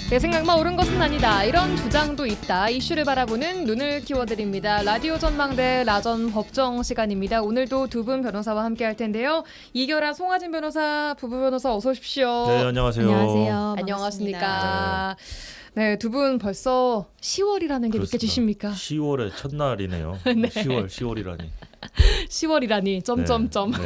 내 생각만 옳은 것은 아니다. 이런 주장도 있다. 이슈를 바라보는 눈을 키워드립니다. 라디오 전망대 라전 법정 시간입니다. 오늘도 두 분 변호사와 함께 할 텐데요. 이결아, 송하진 변호사, 부부 변호사 어서 오십시오. 네, 안녕하세요. 안녕하세요. 안녕하십니까. 네, 두 분 벌써 10월이라는 게 그렇습니다. 느껴지십니까? 10월의 첫날이네요. 네. 10월이라니. 10월이라니 점점점. 네.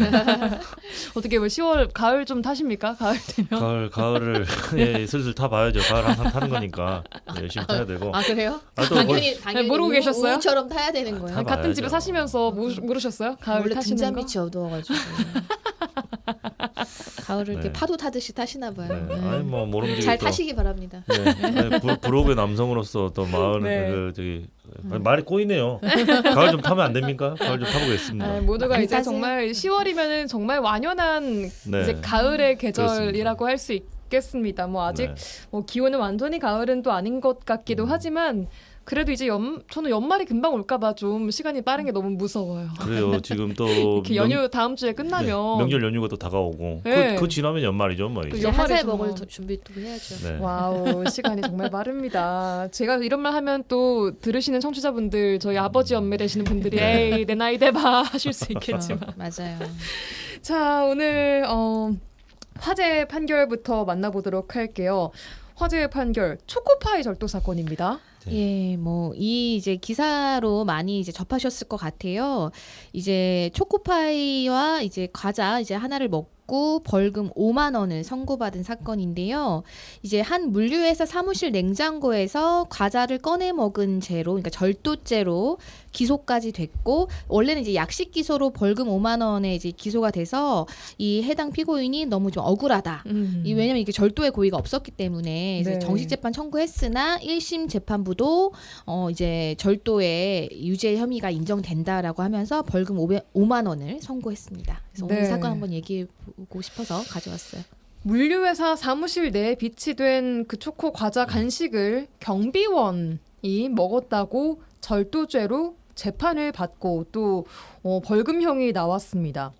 어떻게 뭐 10월 가을 좀 타십니까? 가을 되면. 가을을 예, 슬슬 타봐야죠. 가을 항상 타는 거니까 열심히 타야 되고. 아 그래요? 또 당연히 모르고 계셨어요? 우처럼 타야 되는 거예요. 타- 같은 집에 타봐야죠. 사시면서 모르셨어요? 가을 원래 타시는 거? 등잔빛이 어두워가지고 가을을 이렇게 네. 파도 타듯이 타시나 봐요. 네. 아니 뭐 모름지기 잘 또, 타시기 바랍니다. 네. 불혹의 남성으로서 또 마을 네. 말이 꼬이네요. 가을 좀 타면 안 됩니까? 가을 좀 타보겠습니다. 아, 모두가 많이 이제 타세요. 정말 10월이면은 정말 완연한 네. 이제 가을의 계절이라고 그렇습니다. 할 수 있겠습니다. 뭐 아직 네. 뭐 기온은 완전히 가을은 또 아닌 것 같기도 하지만 그래도 이제 저는 연말이 금방 올까봐 좀 시간이 빠른 게 너무 무서워요. 그래요. 지금 또 이렇게 연휴 다음 주에 끝나면 명절 연휴가 또 다가오고 네. 그 지나면 연말이죠, 뭐 또 이제. 이제 한 살 연말이죠, 먹을 뭐. 준비 또 해야죠. 네. 와우, 시간이 정말 빠릅니다. 제가 이런 말 하면 또 들으시는 청취자분들, 저희 아버지 연매 되시는 분들이 네. 에이 내 나이 돼봐 하실 수 있겠지만 맞아요. 자, 오늘 화재 판결부터 만나보도록 할게요. 화재 판결 초코파이 절도 사건입니다. 예, 뭐 이 이제 기사로 많이 이제 접하셨을 것 같아요. 이제 초코파이와 이제 과자 이제 하나를 먹고 벌금 5만 원을 선고받은 사건인데요. 이제 한 물류회사 사무실 냉장고에서 과자를 꺼내 먹은 죄로, 그러니까 절도죄로 기소까지 됐고, 원래는 이제 약식 기소로 벌금 5만 원에 이제 기소가 돼서 이 해당 피고인이 너무 좀 억울하다. 왜냐면 이게 절도의 고의가 없었기 때문에 이제 네. 정식 재판 청구했으나 1심 재판부도 이제 절도의 유죄 혐의가 인정된다라고 하면서 벌금 5만 원을 선고했습니다. 그래서 네. 오늘 이 사건 한번 얘기해 보고 싶어서 가져왔어요. 물류회사 사무실 내에 비치된 그 초코 과자 간식을 경비원이 먹었다고 절도죄로 재판을 받고 또 벌금형이 나왔습니다.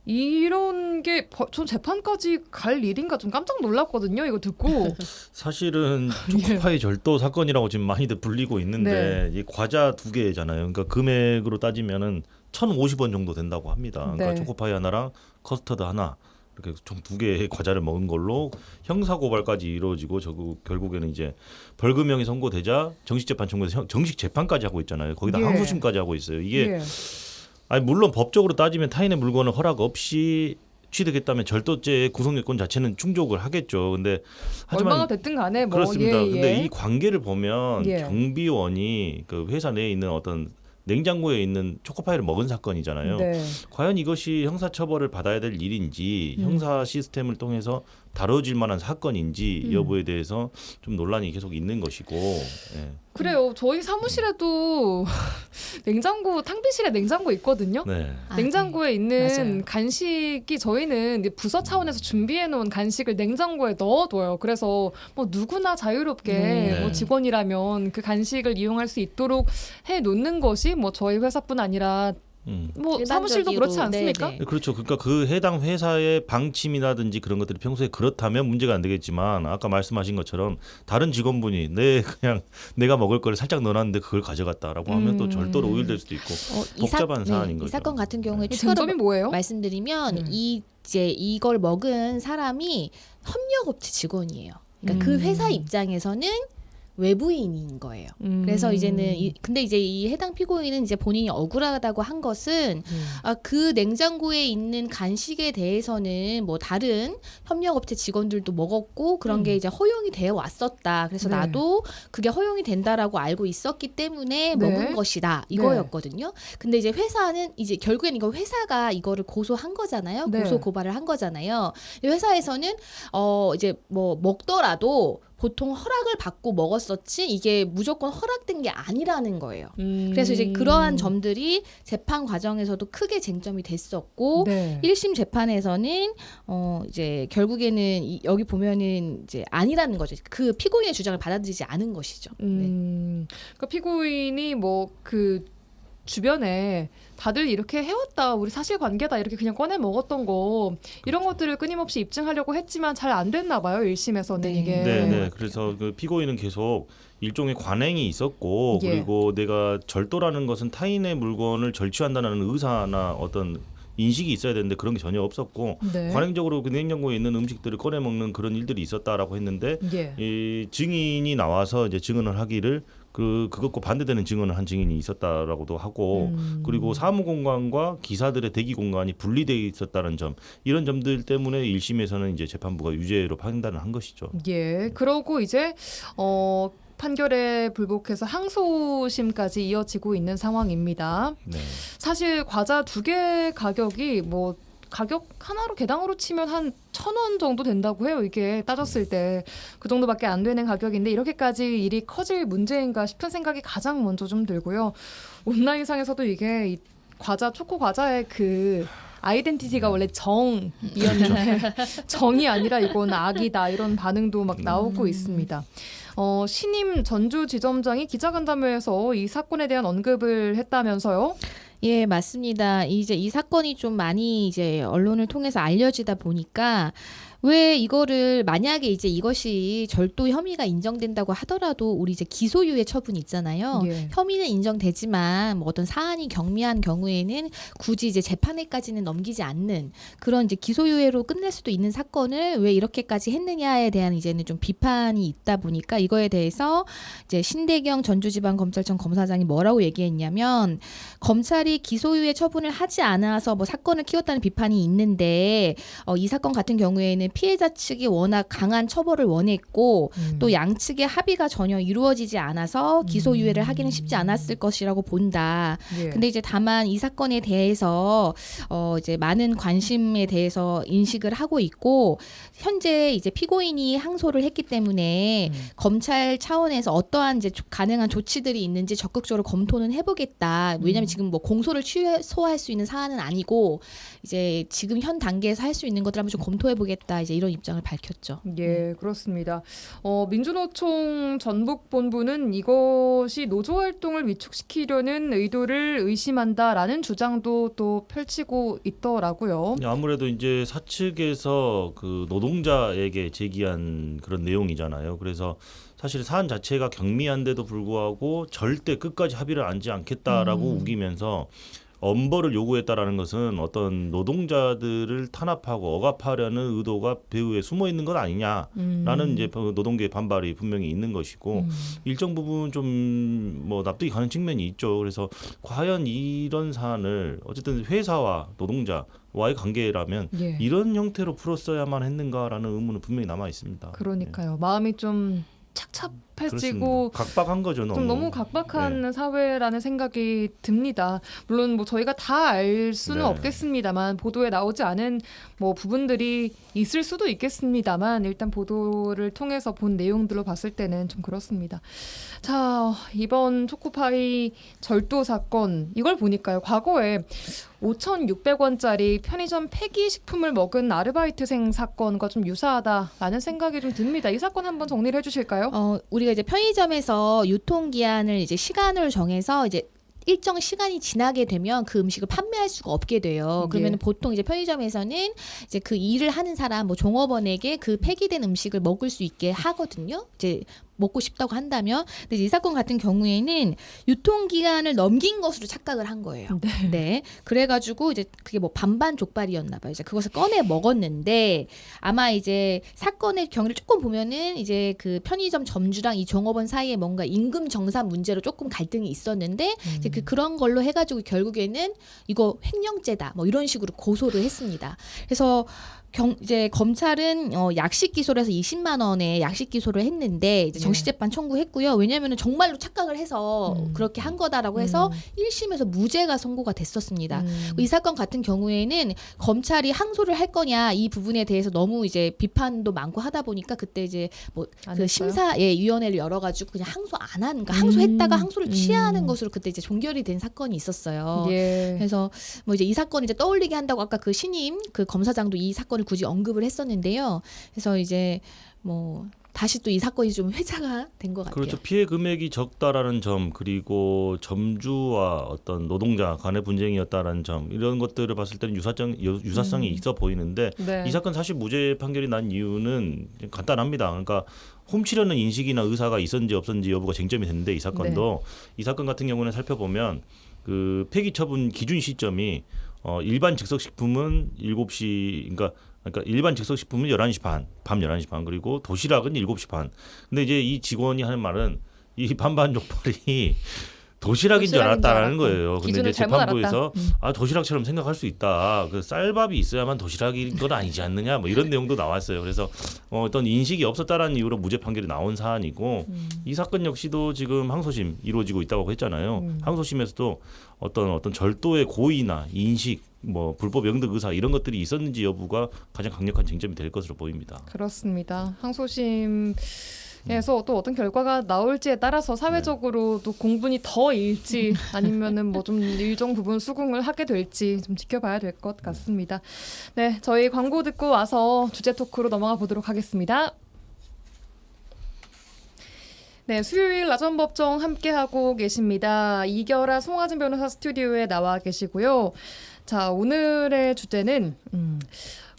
이런 게 전 재판까지 갈 일인가 좀 깜짝 놀랐거든요. 이거 듣고. 사실은 초코파이 절도 사건이라고 지금 많이들 불리고 있는데 네. 이 과자 두 개잖아요. 그러니까 금액으로 따지면은 1,050원 정도 된다고 합니다. 그러니까 네. 초코파이 하나랑 커스터드 하나 이렇게 총 두 개의 과자를 먹은 걸로 형사 고발까지 이루어지고 결국에는 이제 벌금형이 선고되자 정식 재판 청구해서 정식 재판까지 하고 있잖아요. 거기다 예. 항소심까지 하고 있어요. 이게 예. 아니 물론 법적으로 따지면 타인의 물건을 허락 없이 취득했다면 절도죄의 구성 요건 자체는 충족을 하겠죠. 근데 얼마나 하지만 됐든 간에 뭐 그렇습니다. 예, 예. 근데 이 관계를 보면 예. 경비원이 그 회사 내에 있는 어떤 냉장고에 있는 초코파이를 먹은 사건이잖아요. 네. 과연 이것이 형사처벌을 받아야 될 일인지 형사 시스템을 통해서 다뤄질 만한 사건인지 여부에 대해서 좀 논란이 계속 있는 것이고. 예. 그래요. 저희 사무실에도 냉장고 탕비실에 냉장고 있거든요. 네. 냉장고에 있는 맞아요. 간식이 저희는 이제 부서 차원에서 준비해 놓은 간식을 냉장고에 넣어둬요. 그래서 뭐 누구나 자유롭게 네. 뭐 직원이라면 그 간식을 이용할 수 있도록 해 놓는 것이 뭐 저희 회사뿐 아니라 뭐 사무실도 그렇지 않습니까? 네. 그렇죠. 그러니까 그 해당 회사의 방침이라든지 그런 것들이 평소에 그렇다면 문제가 안 되겠지만 아까 말씀하신 것처럼 다른 직원분이 내가 먹을 거를 살짝 넣어놨는데 그걸 가져갔다라고 하면 또 절도로 오일될 수도 있고 복잡한 사안인 거죠. 이 사건 같은 경우에 이 추가로 쟁점이 뭐예요? 말씀드리면 이제 이걸 먹은 사람이 협력업체 직원이에요. 그러니까 그 회사 입장에서는 외부인인 거예요. 그래서 이제는 근데 이제 이 해당 피고인은 이제 본인이 억울하다고 한 것은 그 냉장고에 있는 간식에 대해서는 뭐 다른 협력업체 직원들도 먹었고 그런 게 이제 허용이 되어 왔었다. 그래서 네. 나도 그게 허용이 된다라고 알고 있었기 때문에 네. 먹은 것이다. 이거였거든요. 근데 이제 회사는 이제 결국엔 이거 회사가 이거를 고소한 거잖아요. 네. 고소 고발을 한 거잖아요. 회사에서는 이제 뭐 먹더라도 보통 허락을 받고 먹었었지 이게 무조건 허락된 게 아니라는 거예요. 그래서 이제 그러한 점들이 재판 과정에서도 크게 쟁점이 됐었고 네. 1심 재판에서는 이제 결국에는 여기 보면은 이제 아니라는 거죠. 그 피고인의 주장을 받아들이지 않은 것이죠. 네. 그러니까 피고인이 뭐 그 주변에 다들 이렇게 해왔다, 우리 사실관계다 이렇게 그냥 꺼내 먹었던 거 이런 것들을 끊임없이 입증하려고 했지만 잘 안 됐나 봐요. 1심에서는 네. 이게. 네. 그래서 그 피고인은 계속 일종의 관행이 있었고 예. 그리고 내가 절도라는 것은 타인의 물건을 절취한다는 의사나 어떤 인식이 있어야 되는데 그런 게 전혀 없었고 네. 관행적으로 그 냉장고에 있는 음식들을 꺼내 먹는 그런 일들이 있었다라고 했는데 예. 이 증인이 나와서 이제 증언을 하기를 그것과 반대되는 증언을 한 증인이 있었다라고도 하고 그리고 사무 공간과 기사들의 대기 공간이 분리되어 있었다는 점 이런 점들 때문에 1심에서는 이제 재판부가 유죄로 판단을 한 것이죠. 예. 그러고 이제 판결에 불복해서 항소심까지 이어지고 있는 상황입니다. 네. 사실 과자 2개 가격이 뭐 가격 하나로 개당으로 치면 한 1,000원 정도 된다고 해요. 이게 따졌을 때 그 정도밖에 안 되는 가격인데 이렇게까지 일이 커질 문제인가 싶은 생각이 가장 먼저 좀 들고요. 온라인상에서도 이게 이 초코 과자의 그 아이덴티티가 원래 정이었는데 정이 아니라 이건 악이다 이런 반응도 막 나오고 있습니다. 신임 전주지점장이 기자간담회에서 이 사건에 대한 언급을 했다면서요? 예, 맞습니다. 이제 이 사건이 좀 많이 이제 언론을 통해서 알려지다 보니까 왜 이거를 만약에 이제 이것이 절도 혐의가 인정된다고 하더라도 우리 이제 기소유예 처분이 있잖아요. 예. 혐의는 인정되지만 뭐 어떤 사안이 경미한 경우에는 굳이 이제 재판에까지는 넘기지 않는 그런 이제 기소유예로 끝낼 수도 있는 사건을 왜 이렇게까지 했느냐에 대한 이제는 좀 비판이 있다 보니까 이거에 대해서 이제 신대경 전주지방검찰청 검사장이 뭐라고 얘기했냐면 검찰이 기소유예 처분을 하지 않아서 뭐 사건을 키웠다는 비판이 있는데 이 사건 같은 경우에는 피해자 측이 워낙 강한 처벌을 원했고 또 양측의 합의가 전혀 이루어지지 않아서 기소유예를 하기는 쉽지 않았을 것이라고 본다. 예. 근데 이제 다만 이 사건에 대해서 이제 많은 관심에 대해서 인식을 하고 있고 현재 이제 피고인이 항소를 했기 때문에 검찰 차원에서 어떠한 이제 가능한 조치들이 있는지 적극적으로 검토는 해보겠다. 왜냐하면 지금 뭐 공소를 취소할 수 있는 사안은 아니고 이제 지금 현 단계에서 할 수 있는 것들 한번 좀 검토해보겠다. 이제 이런 입장을 밝혔죠. 예, 그렇습니다. 민주노총 전북본부는 이것이 노조 활동을 위축시키려는 의도를 의심한다라는 주장도 또 펼치고 있더라고요. 아무래도 이제 사측에서 그 노동자에게 제기한 그런 내용이잖아요. 그래서 사실 사안 자체가 경미한데도 불구하고 절대 끝까지 합의를 하지 않겠다라고 우기면서 엄벌을 요구했다라는 것은 어떤 노동자들을 탄압하고 억압하려는 의도가 배후에 숨어 있는 것 아니냐라는 이제 노동계의 반발이 분명히 있는 것이고 일정 부분 좀 뭐 납득이 가는 측면이 있죠. 그래서 과연 이런 사안을 어쨌든 회사와 노동자와의 관계라면 예. 이런 형태로 풀었어야만 했는가라는 의문은 분명히 남아 있습니다. 그러니까요. 마음이 좀 착잡해지고 각박한 거죠. 좀 너무 각박한 사회라는 생각이 듭니다. 물론 뭐 저희가 다 알 수는 네. 없겠습니다만 보도에 나오지 않은 뭐 부분들이 있을 수도 있겠습니다만 일단 보도를 통해서 본 내용들로 봤을 때는 좀 그렇습니다. 자, 이번 초코파이 절도 사건 이걸 보니까요. 과거에 5,600원짜리 편의점 폐기 식품을 먹은 아르바이트생 사건과 좀 유사하다라는 생각이 좀 듭니다. 이 사건 한번 정리를 해주실까요? 우리가 이제 편의점에서 유통기한을 이제 시간을 정해서 이제 일정 시간이 지나게 되면 그 음식을 판매할 수가 없게 돼요. 그러면 예. 보통 이제 편의점에서는 이제 그 일을 하는 사람, 뭐 종업원에게 그 폐기된 음식을 먹을 수 있게 하거든요. 이제 먹고 싶다고 한다면. 근데 이 사건 같은 경우에는 유통기한을 넘긴 것으로 착각을 한 거예요. 네. 그래가지고 이제 그게 뭐 반반 족발이었나 봐요. 이제 그것을 꺼내 먹었는데 아마 이제 사건의 경위를 조금 보면은 이제 그 편의점 점주랑 이 종업원 사이에 뭔가 임금 정산 문제로 조금 갈등이 있었는데 이제 그런 걸로 해가지고 결국에는 이거 횡령죄다 뭐 이런 식으로 고소를 했습니다. 그래서 이제 검찰은 약식 기소를 해서 20만 원의 약식 기소를 했는데 이제 정식재판 청구했고요. 왜냐하면 정말로 착각을 해서 그렇게 한 거다라고 해서 1심에서 무죄가 선고가 됐었습니다. 이 사건 같은 경우에는 검찰이 항소를 할 거냐 이 부분에 대해서 너무 이제 비판도 많고 하다 보니까 그때 이제 뭐 그 심사위원회를 열어가지고 그냥 항소 안 하는 거 항소했다가 항소를 취하하는 것으로 그때 이제 종결이 된 사건이 있었어요. 예. 그래서 뭐 이제 이 사건 이제 떠올리게 한다고 아까 그 신임 그 검사장도 이 사건을 굳이 언급을 했었는데요. 그래서 이제 뭐 다시 또 이 사건이 좀 회자가 된 것 같아요. 그렇죠. 피해 금액이 적다라는 점, 그리고 점주와 어떤 노동자 간의 분쟁이었다라는 점, 이런 것들을 봤을 때는 유사성이 있어 보이는데 네. 이 사건 사실 무죄 판결이 난 이유는 간단합니다. 그러니까 훔치려는 인식이나 의사가 있었는지 없었는지 여부가 쟁점이 됐는데 이 사건도 이 사건 같은 경우는 살펴보면 그 폐기 처분 기준 시점이 일반 즉석식품은 7시, 그러니까 일반 즉석식품은 11시 반, 밤 11시 반, 그리고 도시락은 7시 반. 근데 이제 이 직원이 하는 말은 이 반반 족발이 도시락인 줄 알았다라는 거예요. 근데 이제 재판부에서 도시락처럼 생각할 수 있다. 그 쌀밥이 있어야만 도시락인 건 아니지 않느냐. 뭐 이런 내용도 나왔어요. 그래서 어떤 인식이 없었다라는 이유로 무죄 판결이 나온 사안이고 이 사건 역시도 지금 항소심 이루어지고 있다고 했잖아요. 항소심에서도 어떤 절도의 고의나 인식, 뭐 불법 영득 의사 이런 것들이 있었는지 여부가 가장 강력한 쟁점이 될 것으로 보입니다. 그렇습니다. 항소심에서 또 어떤 결과가 나올지에 따라서 사회적으로 또 공분이 더 일지 아니면은 뭐 좀 일정 부분 수긍을 하게 될지 좀 지켜봐야 될 것 같습니다. 네, 저희 광고 듣고 와서 주제 토크로 넘어가 보도록 하겠습니다. 네, 수요일 나전법정 함께하고 계십니다. 이결아 송하진 변호사 스튜디오에 나와 계시고요. 자, 오늘의 주제는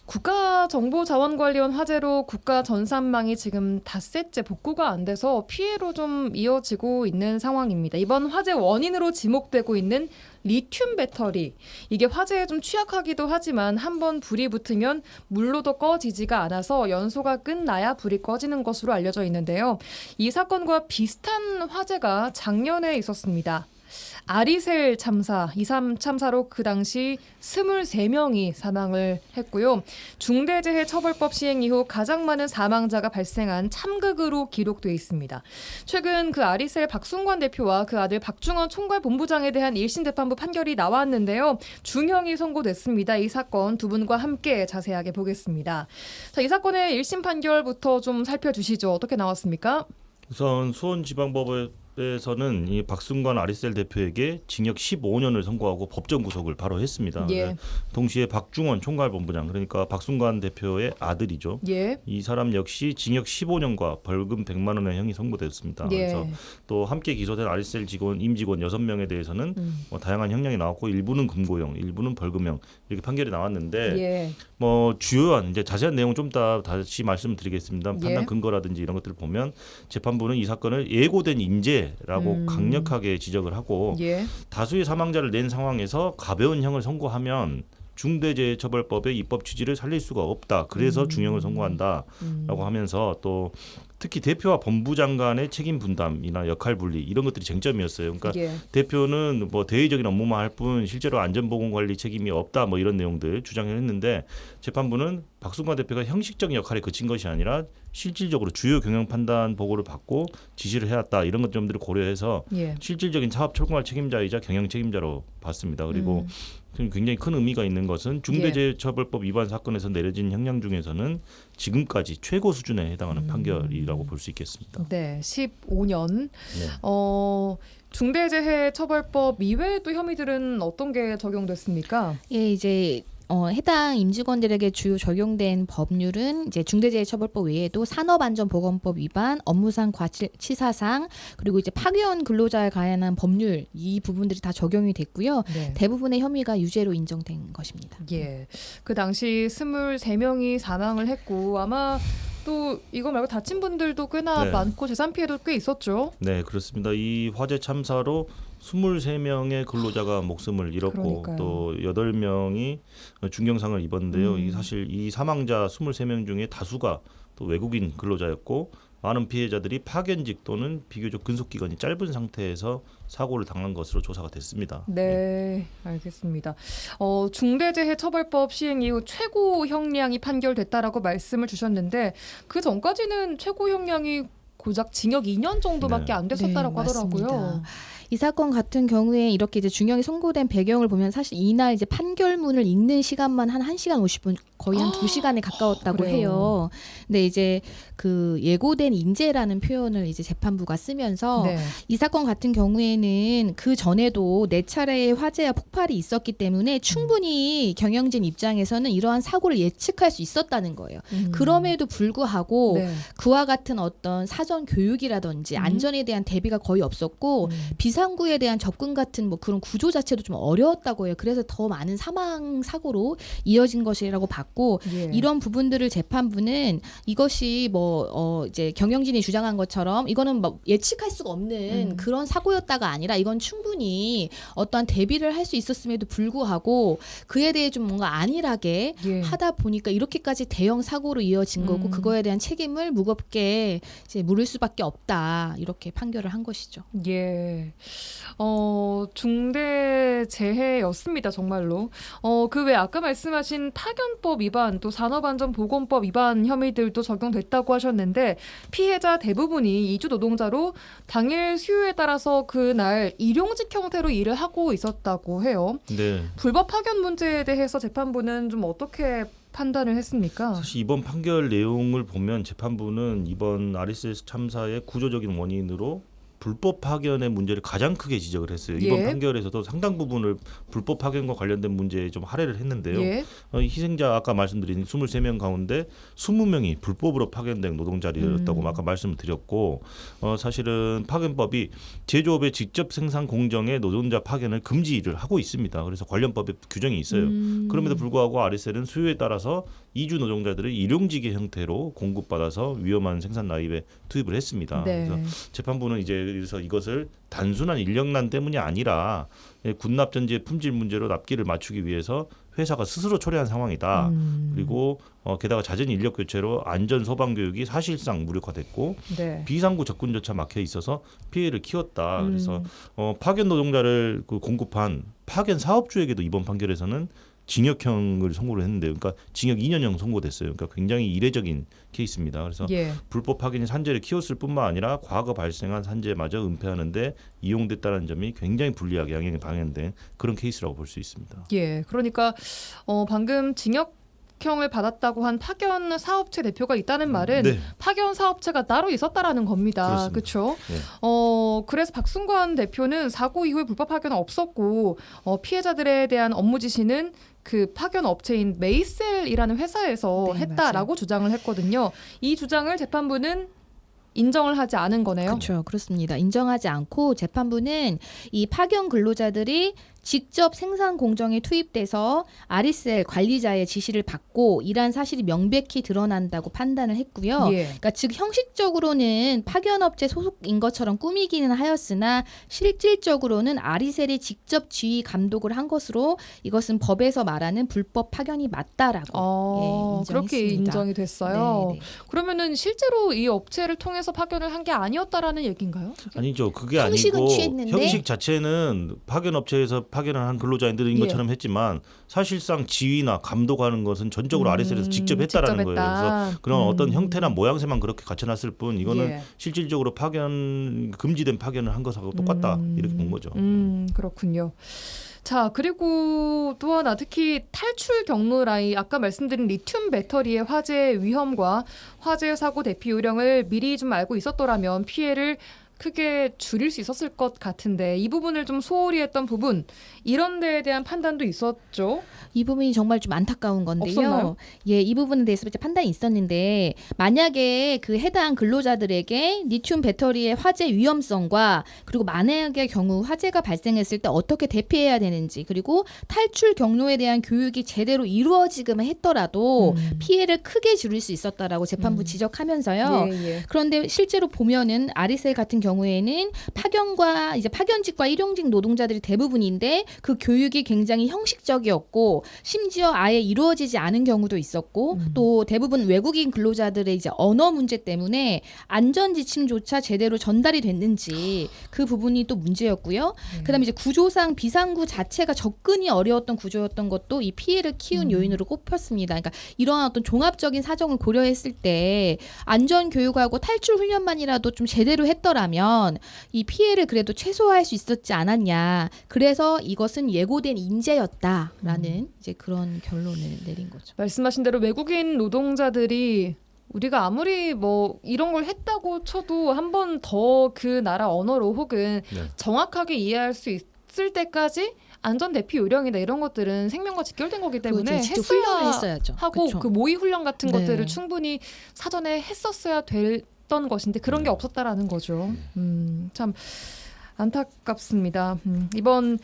국가정보자원관리원 화재로 국가전산망이 지금 닷새째 복구가 안 돼서 피해로 좀 이어지고 있는 상황입니다. 이번 화재 원인으로 지목되고 있는 리튬 배터리, 이게 화재에 좀 취약하기도 하지만 한번 불이 붙으면 물로도 꺼지지가 않아서 연소가 끝나야 불이 꺼지는 것으로 알려져 있는데요. 이 사건과 비슷한 화재가 작년에 있었습니다. 아리셀 참사, 2.3 참사로 그 당시 23명이 사망을 했고요. 중대재해처벌법 시행 이후 가장 많은 사망자가 발생한 참극으로 기록돼 있습니다. 최근 그 아리셀 박순관 대표와 그 아들 박중원 총괄본부장에 대한 1심 재판부 판결이 나왔는데요. 중형이 선고됐습니다. 이 사건 두 분과 함께 자세하게 보겠습니다. 자, 이 사건의 1심 판결부터 좀 살펴주시죠. 어떻게 나왔습니까? 우선 수원지방법원에서는 이 박순관 아리셀 대표에게 징역 15년을 선고하고 법정 구속을 바로 했습니다. 예. 동시에 박중원 총괄본부장, 그러니까 박순관 대표의 아들이죠. 예. 이 사람 역시 징역 15년과 벌금 100만 원의 형이 선고됐습니다. 예. 그래서 또 함께 기소된 아리셀 임직원 6명에 대해서는 뭐 다양한 형량이 나왔고 일부는 금고형, 일부는 벌금형 이렇게 판결이 나왔는데 예. 뭐 주요한 이제 자세한 내용은 좀 이따 다시 말씀드리겠습니다. 판단 예. 근거라든지 이런 것들을 보면 재판부는 이 사건을 예고된 인재라고 강력하게 지적을 하고 예. 다수의 사망자를 낸 상황에서 가벼운 형을 선고하면 중대재해처벌법의 입법 취지를 살릴 수가 없다. 그래서 중형을 선고한다라고 하면서 또 특히 대표와 본부장 간의 책임 분담이나 역할 분리 이런 것들이 쟁점이었어요. 그러니까 예. 대표는 뭐 대외적인 업무만 할 뿐 실제로 안전보건관리 책임이 없다 뭐 이런 내용들 주장을 했는데 재판부는 박순관 대표가 형식적인 역할에 그친 것이 아니라 실질적으로 주요 경영 판단 보고를 받고 지시를 해왔다 이런 점들을 고려해서 예. 실질적인 사업 철공할 책임자이자 경영 책임자로 봤습니다. 그리고 굉장히 큰 의미가 있는 것은 중대재해처벌법 위반 사건에서 내려진 형량 중에서는 지금까지 최고 수준에 해당하는 판결이라고 볼 수 있겠습니다. 네, 15년. 네. 중대재해처벌법 이외의 또 혐의들은 어떤 게 적용됐습니까? 예, 이제 해당 임직원들에게 주요 적용된 법률은 이제 중대재해처벌법 외에도 산업안전보건법 위반, 업무상 과실치사상, 그리고 이제 파견 근로자에 관한 법률 이 부분들이 다 적용이 됐고요. 네. 대부분의 혐의가 유죄로 인정된 것입니다. 예. 그 당시 23명이 사망을 했고 아마 또 이거 말고 다친 분들도 꽤나 네. 많고 재산 피해도 꽤 있었죠. 네, 그렇습니다. 이 화재 참사로 23명의 근로자가 목숨을 잃었고 그러니까요. 또 8명이 중경상을 입었는데요. 이 사실 이 사망자 23명 중에 다수가 또 외국인 근로자였고 많은 피해자들이 파견직 또는 비교적 근속 기간이 짧은 상태에서 사고를 당한 것으로 조사가 됐습니다. 네, 알겠습니다. 중대재해처벌법 시행 이후 최고 형량이 판결됐다라고 말씀을 주셨는데 그 전까지는 최고 형량이 고작 징역 2년 정도밖에 네. 안 됐었다라고 네, 하더라고요. 맞습니다. 이 사건 같은 경우에 이렇게 이제 중형이 선고된 배경을 보면 사실 이날 이제 판결문을 읽는 시간만 한 1시간 50분 거의 한 2시간에 가까웠다고 그래요. 해요. 근데 이제 그 예고된 인재라는 표현을 이제 재판부가 쓰면서 네. 이 사건 같은 경우에는 그 전에도 4차례의 화재와 폭발이 있었기 때문에 충분히 경영진 입장에서는 이러한 사고를 예측할 수 있었다는 거예요. 그럼에도 불구하고 네. 그와 같은 어떤 사전 교육이라든지 안전에 대한 대비가 거의 없었고 비상구에 대한 접근 같은 뭐 그런 구조 자체도 좀 어려웠다고 해요. 그래서 더 많은 사망 사고로 이어진 것이라고 봤고 예. 이런 부분들을 재판부는 이것이 이제 경영진이 주장한 것처럼 이거는 뭐 예측할 수가 없는 그런 사고였다가 아니라 이건 충분히 어떠한 대비를 할 수 있었음에도 불구하고 그에 대해 좀 뭔가 안일하게 예. 하다 보니까 이렇게까지 대형 사고로 이어진 거고 그거에 대한 책임을 무겁게 이제 물을 수밖에 없다 이렇게 판결을 한 것이죠. 예. 중대 재해였습니다. 정말로. 그 외 아까 말씀하신 파견법 위반 또 산업안전보건법 위반 혐의들도 적용됐다고 하셨는데 피해자 대부분이 이주 노동자로 당일 수요에 따라서 그날 일용직 형태로 일을 하고 있었다고 해요. 네. 불법 파견 문제에 대해서 재판부는 좀 어떻게 판단을 했습니까? 사실 이번 판결 내용을 보면 재판부는 이번 RSS 참사의 구조적인 원인으로 불법 파견의 문제를 가장 크게 지적을 했어요. 이번 예. 판결에서도 상당 부분을 불법 파견과 관련된 문제에 좀 할애를 했는데요. 예. 희생자 아까 말씀드린 23명 가운데 20명이 불법으로 파견된 노동자들이었다고 아까 말씀을 드렸고 사실은 파견법이 제조업의 직접 생산 공정의 노동자 파견을 금지를 하고 있습니다. 그래서 관련 법에 규정이 있어요. 그럼에도 불구하고 RSL은 수요에 따라서 이주 노동자들을 일용직의 형태로 공급받아서 위험한 생산 라인에 투입을 했습니다. 네. 그래서 재판부는 이제 그래서 이것을 단순한 인력난 때문이 아니라 군납전지의 품질 문제로 납기를 맞추기 위해서 회사가 스스로 초래한 상황이다. 그리고 게다가 잦은 인력 교체로 안전 소방 교육이 사실상 무력화됐고 네. 비상구 접근조차 막혀 있어서 피해를 키웠다. 그래서 파견 노동자를 공급한 파견 사업주에게도 이번 판결에서는 징역형을 선고를 했는데요. 그러니까 징역 2년형 선고됐어요. 그러니까 굉장히 이례적인 케이스입니다. 그래서 예. 불법 파견이 산재를 키웠을 뿐만 아니라 과거 발생한 산재마저 은폐하는데 이용됐다는 점이 굉장히 불리하게 양형이 방해된 그런 케이스라고 볼 수 있습니다. 예. 그러니까 방금 징역형을 받았다고 한 파견 사업체 대표가 있다는 말은 네. 파견 사업체가 따로 있었다라는 겁니다. 그렇습니다. 그렇죠? 네. 그래서 박순관 대표는 사고 이후에 불법 파견은 없었고 피해자들에 대한 업무 지시는 그 파견 업체인 메이셀이라는 회사에서 네, 했다라고 주장을 했거든요. 이 주장을 재판부는 인정을 하지 않은 거네요. 그렇죠. 그렇습니다. 인정하지 않고 재판부는 이 파견 근로자들이 직접 생산 공정에 투입돼서 RSL 관리자의 지시를 받고 일한 사실이 명백히 드러난다고 판단을 했고요. 예. 그러니까 즉 형식적으로는 파견업체 소속인 것처럼 꾸미기는 하였으나 실질적으로는 RSL이 직접 지휘 감독을 한 것으로 이것은 법에서 말하는 불법 파견이 맞다라고 그렇게 인정했습니다. 인정이 됐어요. 네, 네. 그러면은 실제로 이 업체를 통해서 파견을 한 게 아니었다라는 얘기인가요? 아니죠. 그게 형식은 아니고 취했는데? 형식 자체는 파견 업체에서 파견을 한 근로자들인 예. 것처럼 했지만 사실상 지휘나 감독하는 것은 전적으로 RSL에서 직접 했다라는 직접 거예요. 했다. 그래서 그런 어떤 형태나 모양새만 그렇게 갖춰놨을 뿐 이거는 예. 실질적으로 파견 금지된 파견을 한 것하고 똑같다 이렇게 본 거죠. 그렇군요. 자, 그리고 또 하나 특히 탈출 경로 라인 아까 말씀드린 리튬 배터리의 화재 위험과 화재 사고 대피 요령을 미리 좀 알고 있었더라면 피해를 크게 줄일 수 있었을 것 같은데 이 부분을 좀 소홀히 했던 부분 이런 데에 대한 판단도 있었죠. 이 부분이 정말 좀 안타까운 건데요. 없었나요? 예, 이 부분에 대해서 이제 판단이 있었는데 만약에 그 해당 근로자들에게 리튬 배터리의 화재 위험성과 그리고 만약의 경우 화재가 발생했을 때 어떻게 대피해야 되는지 그리고 탈출 경로에 대한 교육이 제대로 이루어지기만 했더라도 피해를 크게 줄일 수 있었다라고 재판부 지적하면서요. 예. 그런데 실제로 보면은 RSL 같은 경우에는 파견과 이제 파견직과 일용직 노동자들이 대부분인데 그 교육이 굉장히 형식적이었고 심지어 아예 이루어지지 않은 경우도 있었고 또 대부분 외국인 근로자들의 이제 언어 문제 때문에 안전 지침조차 제대로 전달이 됐는지 그 부분이 또 문제였고요. 그다음에 이제 구조상 비상구 자체가 접근이 어려웠던 구조였던 것도 이 피해를 키운 요인으로 꼽혔습니다. 그러니까 이러한 어떤 종합적인 사정을 고려했을 때 안전 교육하고 탈출 훈련만이라도 좀 제대로 했더라면 했으면 이 피해를 그래도 최소화할 수 있었지 않았냐. 그래서 이것은 예고된 인재였다라는 이제 그런 결론을 내린 거죠. 말씀하신 대로 외국인 노동자들이 우리가 아무리 뭐 이런 걸 했다고 쳐도 한 번 더 그 나라 언어로 혹은 네. 정확하게 이해할 수 있을 때까지 안전 대피 요령이나 이런 것들은 생명과 직결된 거기 때문에 직접 훈련을 했어야 했어야죠. 하고 그쵸. 그 모의 훈련 같은 네. 것들을 충분히 사전에 했었어야 됐던 것인데 그런 게 네. 없었다라는 거죠. 참 안타깝습니다. 이번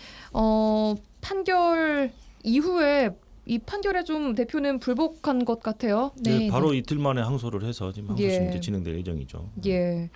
판결 이후에 이 판결에 좀 대표는 불복한 것 같아요. 네, 바로 이틀 만에 항소를 해서 지금 항소심 예. 이제 진행될 예정이죠. 예.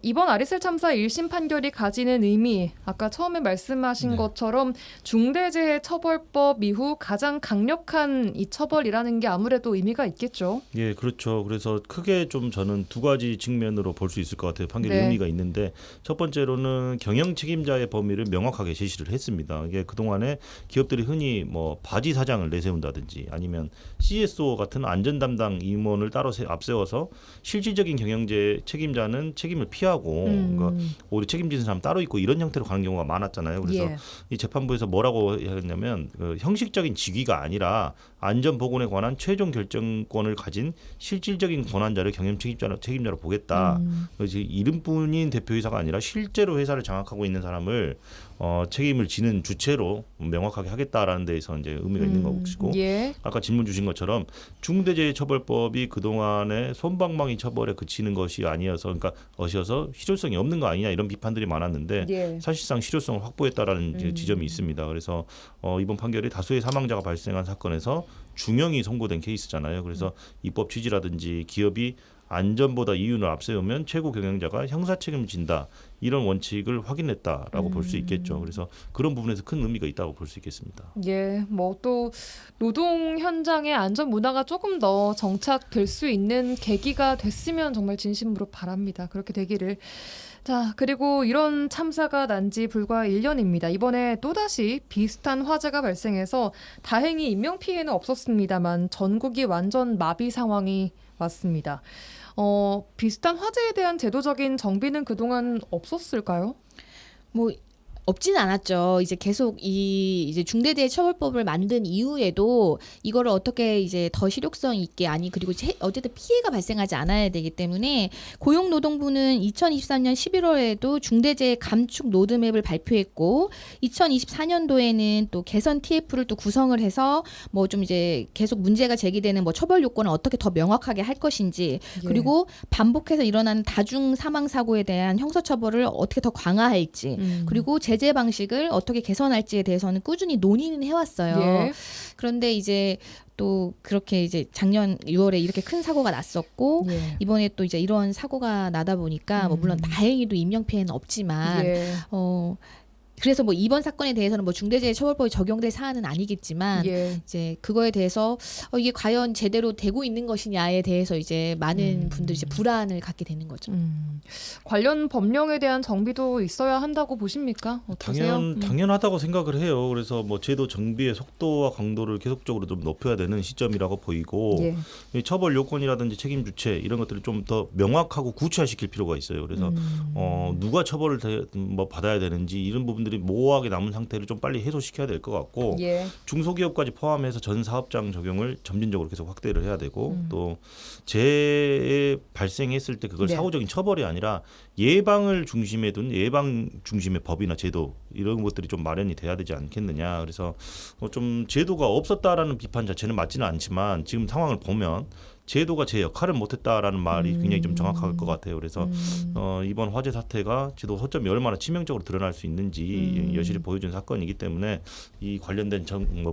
이번 아리셀 참사 1심 판결이 가지는 의미, 아까 처음에 말씀하신 네. 것처럼 중대재해처벌법 이후 가장 강력한 이 처벌이라는 게 아무래도 의미가 있겠죠. 예, 그렇죠. 그래서 크게 좀 저는 두 가지 측면으로 볼 수 있을 것 같아요. 판결이 네. 의미가 있는데 첫 번째로는 경영 책임자의 범위를 명확하게 제시를 했습니다. 이게 그동안에 기업들이 흔히 뭐 바지 사장을 내세운다든지 아니면 CSO 같은 안전 담당 임원을 따로 앞세워서 실질적인 경영제 책임자는 책임을 피하고 그러니까 오히려 책임지는 사람 따로 있고 이런 형태로 가는 경우가 많았잖아요. 그래서 예. 이 재판부에서 뭐라고 했냐면 형식적인 직위가 아니라 안전 보건에 관한 최종 결정권을 가진 실질적인 권한자를 경영 책임자로 보겠다. 그래서 이름뿐인 대표이사가 아니라 실제로 회사를 장악하고 있는 사람을 책임을 지는 주체로 명확하게 하겠다라는 데에서 이제 의미가 있는 것이고 예. 아까 질문 주신 것처럼 중대재해처벌법이 그동안에 솜방망이 처벌에 그치는 것이 아니어서 그러니까 실효성이 없는 거 아니냐 이런 비판들이 많았는데 예. 사실상 실효성을 확보했다라는 지점이 있습니다. 그래서 이번 판결이 다수의 사망자가 발생한 사건에서 중형이 선고된 케이스잖아요. 그래서 입법 취지라든지 기업이 안전보다 이윤을 앞세우면 최고 경영자가 형사 책임을 진다. 이런 원칙을 확인했다라고 볼 수 있겠죠. 그래서 그런 부분에서 큰 의미가 있다고 볼 수 있겠습니다. 예, 뭐 또 노동 현장의 안전 문화가 조금 더 정착될 수 있는 계기가 됐으면 정말 진심으로 바랍니다. 그렇게 되기를. 자, 그리고 이런 참사가 난 지 불과 1년입니다. 이번에 또다시 비슷한 화재가 발생해서 다행히 인명피해는 없었습니다만 전국이 완전 마비 상황이 왔습니다. 비슷한 화재에 대한 제도적인 정비는 그동안 없었을까요? 뭐 없지는 않았죠. 이제 계속 이제 중대재해처벌법을 만든 이후에도 이거를 어떻게 이제 더 실효성 있게 그리고 어쨌든 피해가 발생하지 않아야 되기 때문에 고용노동부는 2023년 11월에도 중대재해 감축 로드맵을 발표했고 2024년도에는 또 개선 TF를 또 구성을 해서 뭐 좀 이제 계속 문제가 제기되는 뭐 처벌 요건을 어떻게 더 명확하게 할 것인지 그리고 반복해서 일어나는 다중 사망 사고에 대한 형사처벌을 어떻게 더 강화할지 그리고 제재 방식을 어떻게 개선할지에 대해서는 꾸준히 논의는 해왔어요. 예. 그런데 이제 또 그렇게 이제 작년 6월에 이렇게 큰 사고가 났었고 예. 이번에 또 이제 이런 사고가 나다 보니까 뭐 물론 다행히도 인명 피해는 없지만 예. 그래서 뭐 이번 사건에 대해서는 뭐 중대재해처벌법이 적용될 사안은 아니겠지만 예. 이제 그거에 대해서 이게 과연 제대로 되고 있는 것이냐에 대해서 이제 많은 분들이 이제 불안을 갖게 되는 거죠. 관련 법령에 대한 정비도 있어야 한다고 보십니까? 어떠세요? 당연하다고 생각을 해요. 그래서 뭐 제도 정비의 속도와 강도를 계속적으로 좀 높여야 되는 시점이라고 보이고 예. 이 처벌 요건이라든지 책임 주체 이런 것들을 좀 더 명확하고 구체화시킬 필요가 있어요. 그래서 누가 처벌을 받아야 되는지 이런 부분들이 모호하게 남은 상태를 좀 빨리 해소시켜야 될 것 같고 예. 중소기업까지 포함해서 전 사업장 적용을 점진적으로 계속 확대를 해야 되고 또 재해 발생했을 때 그걸 네. 사후적인 처벌이 아니라 예방을 중심에 둔 예방 중심의 법이나 제도 이런 것들이 좀 마련이 돼야 되지 않겠느냐. 그래서 좀 제도가 없었다라는 비판 자체는 맞지는 않지만 지금 상황을 보면 제도가 제 역할을 못했다라는 말이 굉장히 좀 정확할 것 같아요. 그래서 이번 화재 사태가 제도 허점이 얼마나 치명적으로 드러날 수 있는지 여실히 보여준 사건이기 때문에 이 관련된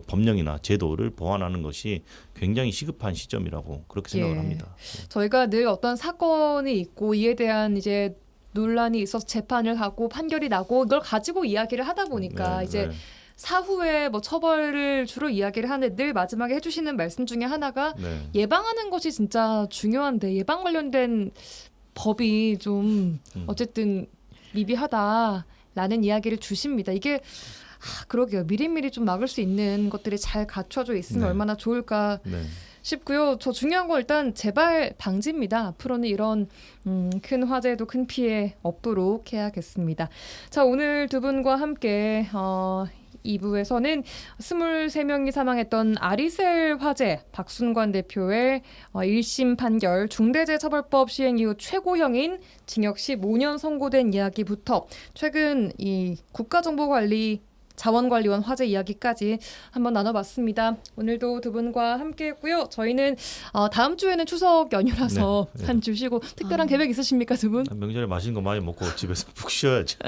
법령이나 제도를 보완하는 것이 굉장히 시급한 시점이라고 그렇게 생각을 합니다. 저희가 늘 어떤 사건이 있고 이에 대한 이제 논란이 있어서 재판을 하고 판결이 나고 이걸 가지고 이야기를 하다 보니까 이제 사후에 뭐 처벌을 주로 이야기를 하는데 늘 마지막에 해주시는 말씀 중에 하나가 예방하는 것이 진짜 중요한데 예방 관련된 법이 좀 어쨌든 미비하다라는 이야기를 주십니다. 이게 그러게요. 미리미리 좀 막을 수 있는 것들이 잘 갖춰져 있으면 얼마나 좋을까 싶고요. 저 중요한 건 일단 재발 방지입니다. 앞으로는 이런 큰 화재도 큰 피해 없도록 해야겠습니다. 자, 오늘 두 분과 함께 2부에서는 23명이 사망했던 아리셀 화재 박순관 대표의 1심 판결 중대재해처벌법 시행 이후 최고형인 징역 15년 선고된 이야기부터 최근 이 국가정보관리 자원관리원 화재 이야기까지 한번 나눠봤습니다. 오늘도 두 분과 함께했고요. 저희는 다음 주에는 추석 연휴라서 네, 네. 한 주 쉬고 특별한 계획 있으십니까, 두 분? 명절에 맛있는 거 많이 먹고 집에서 푹 쉬어야죠.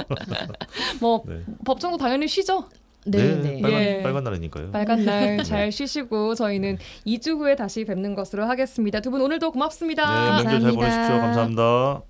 뭐 네. 법정도 당연히 쉬죠. 네. 빨간 날이니까요. 빨간 날 잘 쉬시고 저희는 2주 후에 다시 뵙는 것으로 하겠습니다. 두 분 오늘도 고맙습니다. 네, 명절 잘 감사합니다. 보내십시오. 감사합니다.